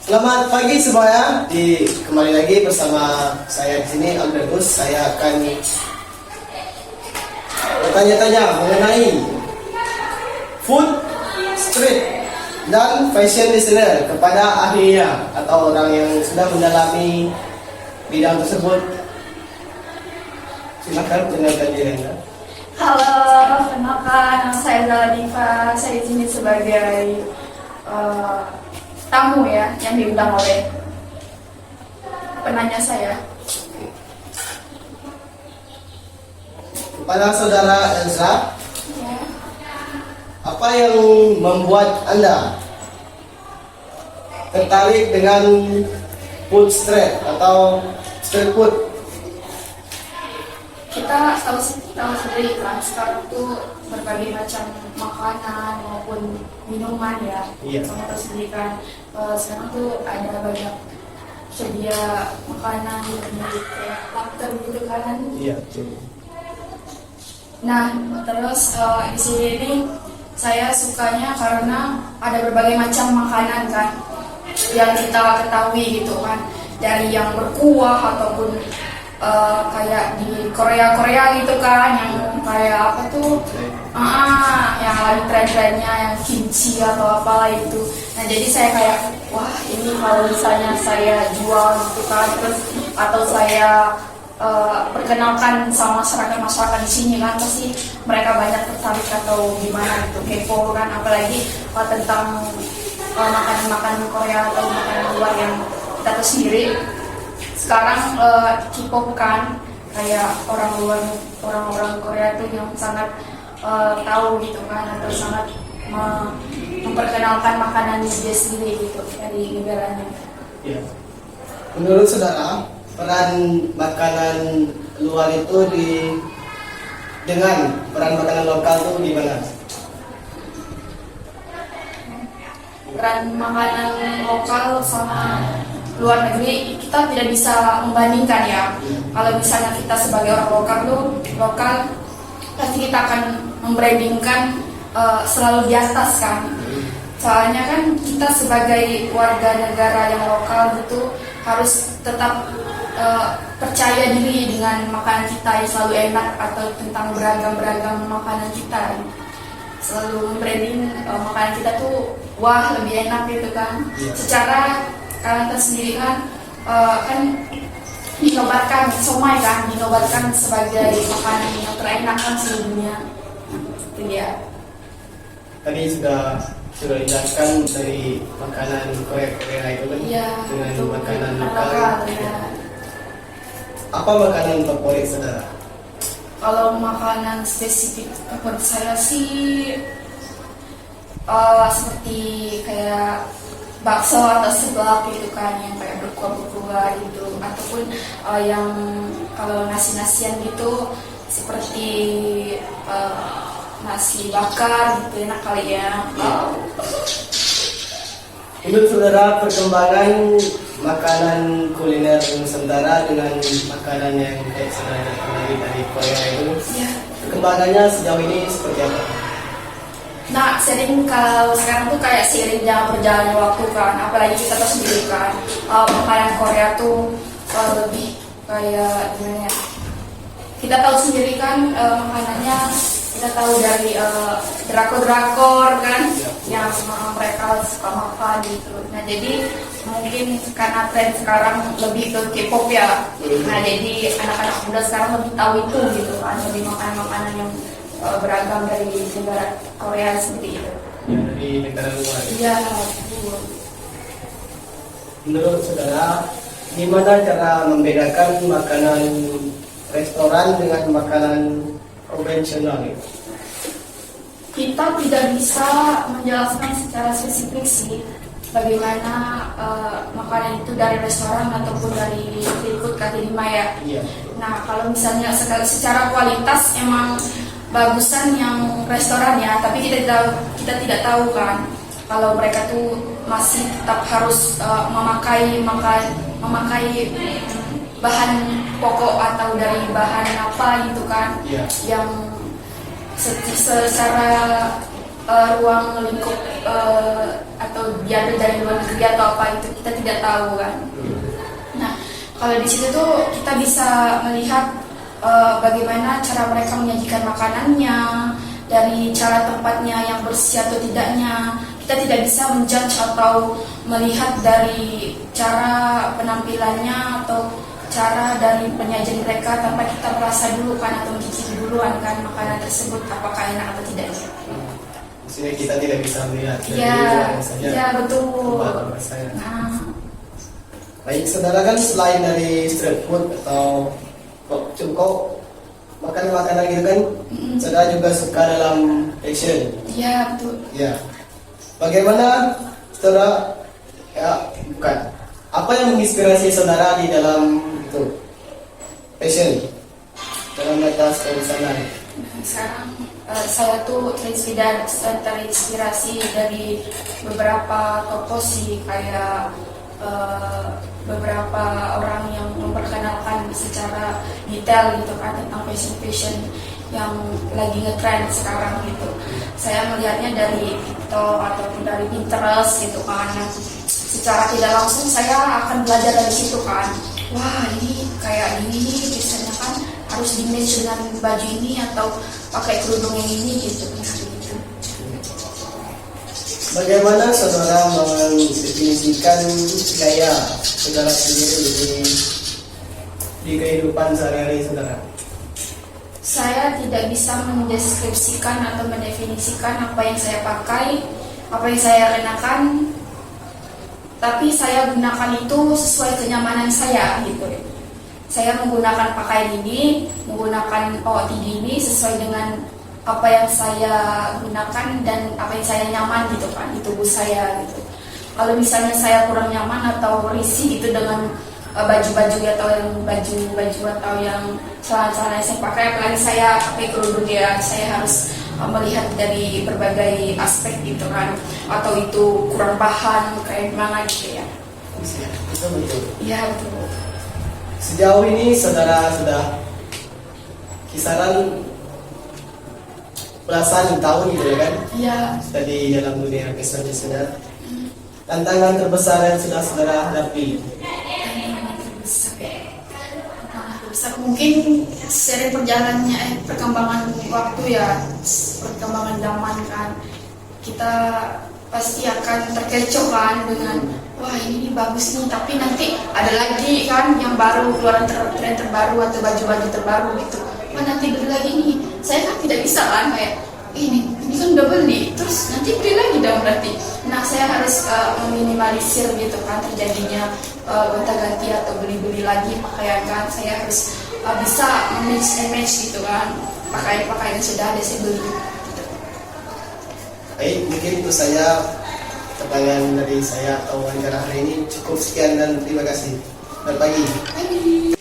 Selamat pagi semuanya. Kembali lagi bersama saya di sini Albertus. Saya akan bertanya-tanya mengenai food, street, dan fashion designer kepada ahlinya atau orang yang sudah mendalami bidang tersebut. Silakan perkenalkan diri Anda. Halo, kenalkan nama saya Zala Diva. Saya di sini sebagai tamu ya yang diundang oleh penanya saya. Kepada saudara Elza, Ya. apa yang membuat Anda tertarik dengan food street atau street food? Kita tahu sendiri kan sekarang tuh berbagai macam makanan maupun minuman ya. Iya. Sama tahu sendiri kan sekarang tuh ada banyak sedia makanan kayak laptop gitu kan. Iya. Nah, terus di sini ini saya sukanya karena ada berbagai macam makanan kan yang kita ketahui gitu kan, dari yang berkuah ataupun kayak di Korea gitu kan, yang kayak apa tuh, yang lagi tren-trennya yang kimchi atau apalah itu. Nah jadi saya kayak wah ini kalau misalnya saya jual gitu kan, terus atau saya perkenalkan sama masyarakat di sini kan, pasti mereka banyak tertarik atau gimana gitu, kepo kan, apalagi tentang makanan-makanan Korea atau makanan luar yang kita tahu sendiri sekarang K-pop kan, kayak orang-orang Korea tuh yang sangat tahu gitu kan, atau sangat memperkenalkan makanan dia sendiri gitu dari negaranya. Ya. Menurut saudara, peran makanan luar itu dengan peran makanan lokal itu gimana? Peran makanan lokal sama luar negeri kita tidak bisa membandingkan ya. Kalau misalnya kita sebagai orang lokal pasti kita akan membrandingkan selalu di atas kan. Soalnya kan kita sebagai warga negara yang lokal gitu harus tetap percaya diri dengan makanan kita yang selalu enak, atau tentang beragam makanan kita. Selalu membranding makanan kita tuh wah lebih enak gitu kan. Secara kalian tahu sendiri kan, kan dinobatkan somai kan, dinobatkan sebagai makanan yang terenak kan seluruhnya. Itu dia. Tadi sudah dijelaskan dari makanan Korea itu kan, Iya, dengan betul. makanan lokal. Ya. Apa makanan favorit saudara? Kalau makanan spesifik favorit saya sih seperti kayak bakso atau seblak gitu kan, yang kayak berkuah gitu, ataupun yang kalau nasi-nasian gitu seperti nasi bakar gitu, enak kali ya. Menurut saudara, perkembangan makanan kuliner Nusantara dengan makanan yang kayak saudara kenali dari Korea itu, Ya. perkembangannya sejauh ini seperti apa? Nah, kalau sekarang tuh kayak seiringnya berjalannya waktu kan, apalagi kita tahu sendiri kan, makanan Korea tuh lebih kayak gimana ya? Kita tahu sendiri kan makanannya, kita tahu dari drakor kan, yang mereka suka makan gitu. Nah jadi mungkin karena tren sekarang lebih ke K-pop ya, nah jadi anak-anak muda sekarang lebih tahu itu gitu kan, lebih makanan yang beragam dari negara Korea seperti itu. Ya, dari negara luar. Iya. Menurut saudara, gimana cara membedakan makanan restoran dengan makanan konvensional? Kita tidak bisa menjelaskan secara spesifik sih bagaimana makanan itu dari restoran ataupun dari street food kaki lima ya. Iya. Nah kalau misalnya secara kualitas emang bagusan yang restoran ya, tapi kita tidak tahu kan kalau mereka tuh masih tetap harus memakai bahan pokok atau dari bahan apa gitu kan, yang secara ruang lingkup atau atau diambil dari luar negeri atau apa itu kita tidak tahu kan. Nah, kalau di situ tuh kita bisa melihat bagaimana cara mereka menyajikan makanannya, dari cara tempatnya yang bersih atau tidaknya. Kita tidak bisa menjudge atau melihat dari cara penampilannya atau cara dari penyajian mereka tanpa kita merasa dulu kan atau mencicipi duluan kan makanan tersebut apakah enak atau tidaknya. Maksudnya kita tidak bisa melihat dari Iya, luar saja. iya betul. Tempat rasanya. Nah, Baik, saudara kan selain dari street food atau kok makan makanan gitu kan, saudara juga suka dalam fashion. iya betul. Ya. Bagaimana saudara bukan apa yang menginspirasi saudara di dalam itu fashion dalam atas sana? Sekarang saya tuh terinspirasi dari beberapa tokoh sih kayak beberapa orang yang memperkenalkan secara detail gitu kan tentang fashion yang lagi ngetrend sekarang gitu. Saya melihatnya dari TikTok ataupun dari Pinterest gitu kan. Secara tidak langsung saya akan belajar dari situ kan. Wah ini kayak gini biasanya kan harus di-match dengan baju ini atau pakai kerudung yang ini gitu. Nah, gitu. Bagaimana saudara mendefinisikan gaya saudara sendiri di kehidupan sehari-hari saudara? Saya tidak bisa mendeskripsikan atau mendefinisikan apa yang saya pakai, apa yang saya kenakan, tapi saya gunakan itu sesuai kenyamanan saya gitu. Saya menggunakan pakaian ini, menggunakan outfit ini sesuai dengan apa yang saya gunakan dan apa yang saya nyaman gitu kan di tubuh saya gitu. Kalau misalnya saya kurang nyaman atau risih gitu dengan baju-baju atau yang baju-baju atau yang celana-celana yang saya pakai, apalagi saya pakai kerudung ya, saya harus melihat dari berbagai aspek gitu kan, atau itu kurang bahan kayak gimana gitu ya. Itu betul. Iya betul. Sejauh ini saudara sudah kisaran belasan tahun gitu ya kan? Iya. Sudah di dalam dunia fashion sudah. Tantangan terbesar yang sudah saudara hadapi. Mungkin sering perjalanannya perkembangan waktu ya, perkembangan zaman kan, kita pasti akan terkecoh kan dengan wah ini bagus nih, tapi nanti ada lagi kan yang baru, keluaran tren terbaru atau baju-baju terbaru gitu. Wah nanti beli lagi nih, saya kan tidak bisa kan kayak ini kan udah beli, terus nanti beli lagi dong berarti. Nah saya harus meminimalisir gitu kan terjadinya gonta-ganti atau beli-beli lagi pakaian kan. Saya harus bisa mix and match gitu kan, pakaian yang sudah ada saya beli gitu. Baik, mungkin itu saya pertanyaan dari saya atau wawancara hari ini. Cukup sekian dan terima kasih. Selamat pagi.